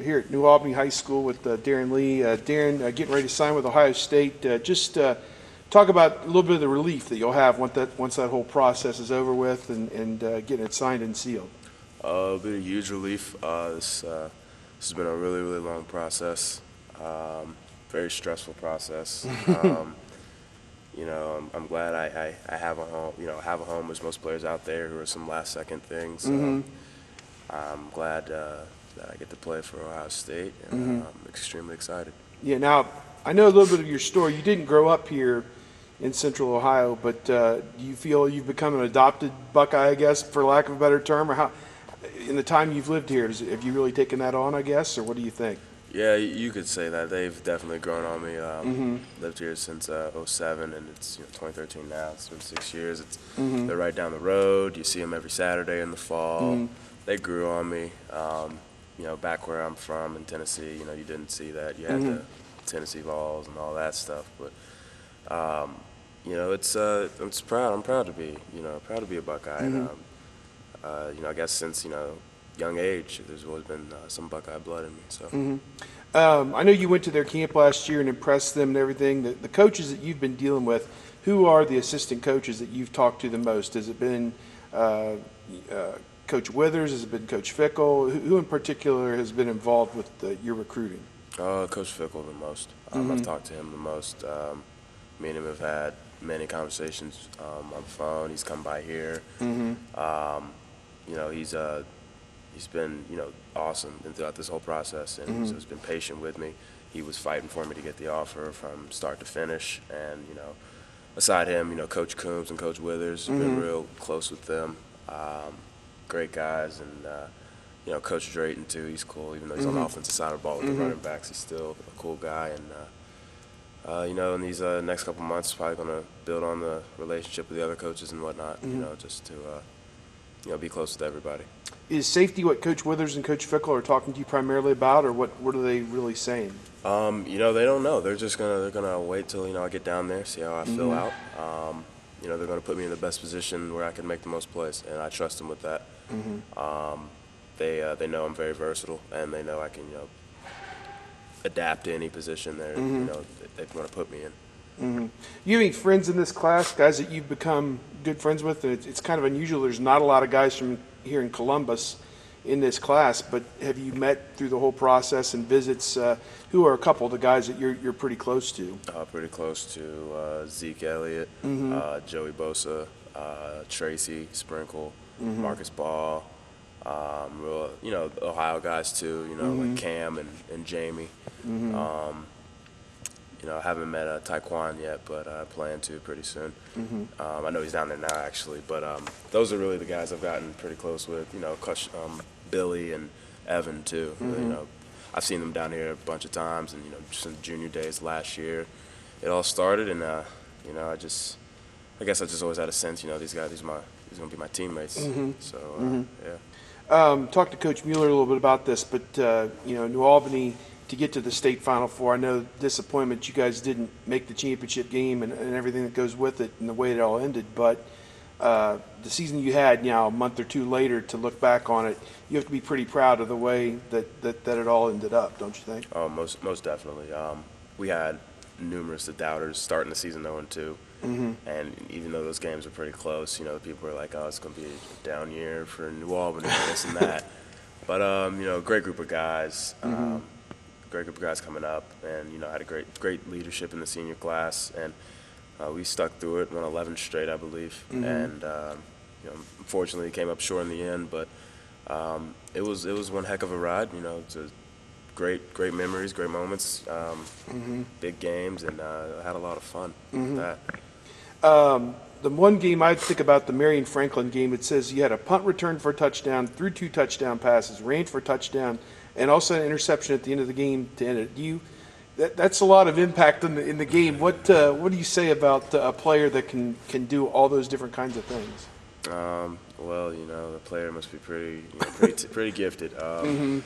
here at New Albany High School with Darron Lee. Darron, getting ready to sign with Ohio State. Just talk about a little bit of the relief that you'll have once that whole process is over with and getting it signed and sealed. Been a huge relief. This has been a really, really long process. Very stressful process. I'm glad I have a home. Have a home as most players out there who are some last-second things. I'm glad that I get to play for Ohio State, and I'm extremely excited. Yeah. Now, I know a little bit of your story. You didn't grow up here in Central Ohio, but do you feel you've become an adopted Buckeye, I guess, for lack of a better term, or how? In the time you've lived here, have you really taken that on, I guess, or what do you think? Yeah, you could say that. They've definitely grown on me. Lived here since '07, and it's 2013 now. It's been 6 years. They're right down the road. You see them every Saturday in the fall. They grew on me. Back where I'm from in Tennessee, you didn't see that. You had the Tennessee Vols and all that stuff. But it's proud. I'm proud to be a Buckeye. And, I guess since young age, there's always been some Buckeye blood in me. So. I know you went to their camp last year and impressed them and everything. The coaches that you've been dealing with, who are the assistant coaches that you've talked to the most? Has it been Coach Withers? Has it been Coach Fickle? Who in particular has been involved with your recruiting? Coach Fickle the most. I've talked to him the most. Me and him have had many conversations on the phone. He's come by here. He's been awesome throughout this whole process, and he's been patient with me. He was fighting for me to get the offer from start to finish, and aside him, Coach Coombs and Coach Withers have been real close with them. Great guys, and Coach Drayton too. He's cool, even though he's on the offensive side of the ball with the running backs. He's still a cool guy, and in these next couple months, probably going to build on the relationship with the other coaches and whatnot. Just to be close with everybody. Is safety what Coach Withers and Coach Fickle are talking to you primarily about, or what are they really saying? They don't know. They're gonna wait till I get down there, see how I fill out. They're gonna put me in the best position where I can make the most plays, and I trust them with that. They know I'm very versatile, and they know I can adapt to any position they want to put me in. You have any friends in this class, guys that you've become good friends with? It's kind of unusual. There's not a lot of guys from here in Columbus in this class, but have you met through the whole process and visits? Who are a couple of the guys that you're pretty close to? Pretty close to Zeke Elliott, Joey Bosa, Tracy Sprinkle, Marcus Ball. Real, Ohio guys too. Like Cam and Jamie. I haven't met Taekwon yet, but I plan to pretty soon. I know he's down there now, actually. But those are really the guys I've gotten pretty close with. Billy and Evan too. I've seen them down here a bunch of times, and since junior days last year, it all started. And I guess I just always had a sense, these guys, these are gonna be my teammates. So yeah. Talked to Coach Mueller a little bit about this, but New Albany, to get to the state Final Four, I know disappointment you guys didn't make the championship game and everything that goes with it and the way it all ended, but the season you had now a month or two later, to look back on it, you have to be pretty proud of the way that it all ended up, don't you think? Oh, most definitely. We had numerous doubters starting the season 0-2, and even though those games were pretty close, people were like, oh, it's going to be a down year for New Albany and this and that. But, great group of guys. Great group of guys coming up, and had a great leadership in the senior class, and we stuck through it, won 11 straight, I believe, and unfortunately came up short in the end, but it was one heck of a ride. It's a great memories, great moments, big games, and I had a lot of fun with that. The one game I think about, the Marion Franklin game, it says you had a punt return for a touchdown, threw 2 touchdown passes, ran for a touchdown, and also an interception at the end of the game to end it. That's a lot of impact in the game. What do you say about a player that can do all those different kinds of things? Well, the player must be pretty gifted. It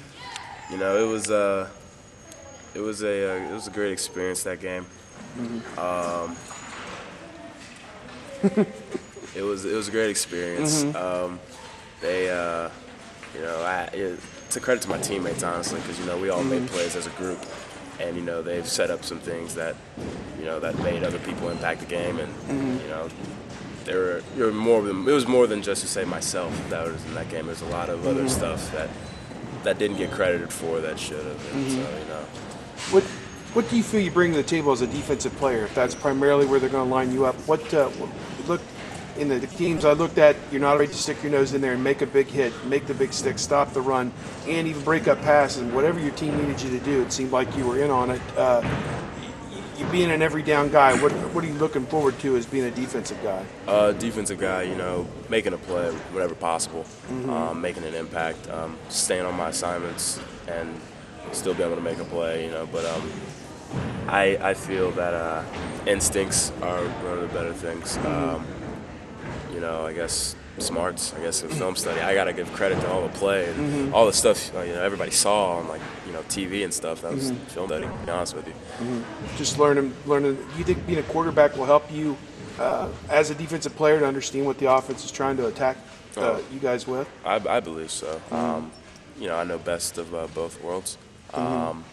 was a great experience, that game. It was a great experience. it's a credit to my teammates, honestly, because, we all made plays as a group. And, they've set up some things that, that made other people impact the game. And, it was more than just to say myself that was in that game. There's a lot of other stuff that didn't get credited for that should have. And so, What do you feel you bring to the table as a defensive player? If that's primarily where they're going to line you up, look in the games I looked at, you're not ready to stick your nose in there and make a big hit, make the big stick, stop the run, and even break up passes. And whatever your team needed you to do, it seemed like you were in on it. You being an every down guy, what are you looking forward to as being a defensive guy? Defensive guy, making a play whenever possible, making an impact, staying on my assignments, and still be able to make a play. But I feel that instincts are one of the better things. I guess smarts. I guess in film study, I gotta give credit to all the play and all the stuff everybody saw on TV and stuff. That was film study. To be honest with you. Just learning. Do you think being a quarterback will help you as a defensive player to understand what the offense is trying to attack you guys with? I believe so. I know best of both worlds. You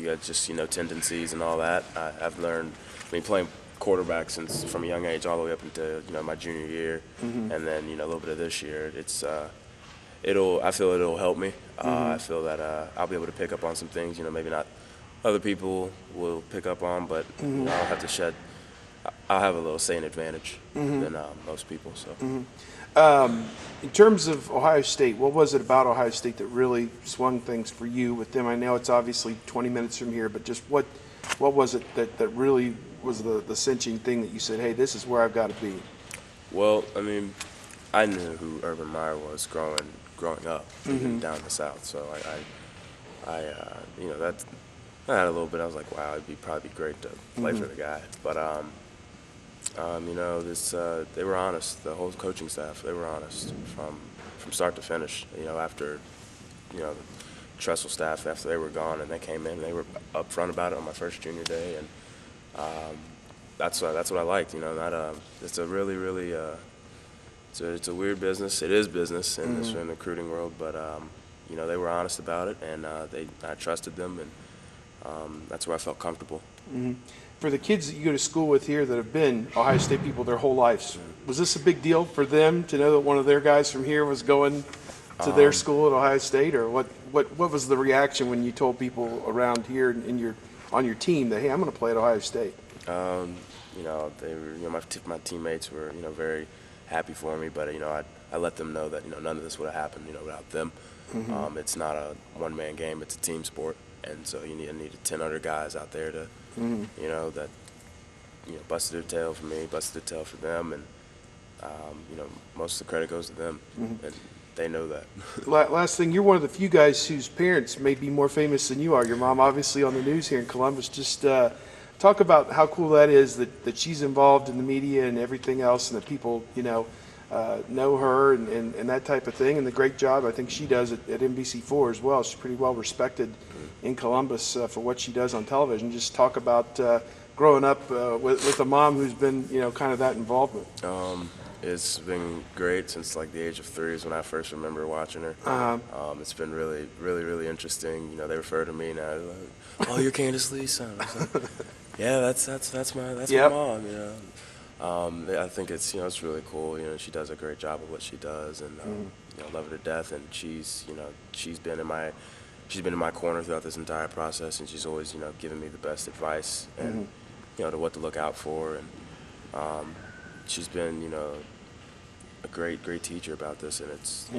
got just tendencies and all that. I've learned. Playing quarterback since from a young age all the way up into my junior year, and then a little bit of this year. It's I feel it'll help me. I feel that I'll be able to pick up on some things maybe not other people will pick up on, but I'll have a little saying advantage than most people. So. In terms of Ohio State, what was it about Ohio State that really swung things for you with them? I know it's obviously 20 minutes from here, but just what was it that really was the cinching thing that you said, hey, this is where I've got to be? Well, I knew who Urban Meyer was growing up even down the South, so I had a little bit. I was like, wow, it'd probably be great to play for the guy. But they were honest. The whole coaching staff, they were honest from start to finish. After the Tressel staff, after they were gone and they came in, they were upfront about it on my first junior day, and that's what I liked. It's a really it's a weird business. It is business in the recruiting world, but they were honest about it, and I trusted them, and that's where I felt comfortable. For the kids that you go to school with here that have been Ohio State people their whole lives, was this a big deal for them to know that one of their guys from here was going to their school at Ohio State, or what was the reaction when you told people around here on your team that, hey, I'm going to play at Ohio State? They were, my teammates were, very happy for me, but I let them know that none of this would have happened, without them. It's not a one-man game; it's a team sport, and so you need 10 other guys out there to, that busted their tail for me, busted their tail for them, and most of the credit goes to them, and they know that. Last thing, you're one of the few guys whose parents may be more famous than you are. Your mom, obviously, on the news here in Columbus. Just talk about how cool that is that she's involved in the media and everything else, and that people, know her and that type of thing, and the great job I think she does at NBC4 as well. She's pretty well respected in Columbus for what she does on television. Just talk about growing up with a mom who's been, kind of that involvement. It's been great since the age of 3 is when I first remember watching her. It's been really interesting. They refer to me now, like, oh, you're Candace Lee's son. I was like, yeah, that's my mom. I think it's really cool. She does a great job of what she does, and love her to death. And she's been in my corner throughout this entire process, and she's always given me the best advice and to what to look out for. And she's been a great teacher about this, and it's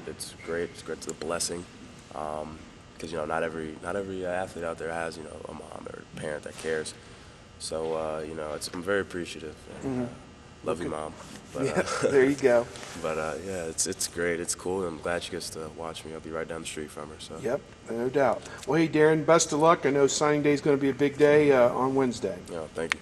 it's great. It's a blessing, because not every athlete out there has a mom or a parent that cares. So I'm very appreciative. And, love you, Mom. But, yeah, there you go. But yeah, it's great. It's cool. I'm glad she gets to watch me. I'll be right down the street from her. So. Yep, no doubt. Well, hey, Darron, best of luck. I know signing day is going to be a big day on Wednesday. Yeah, thank you.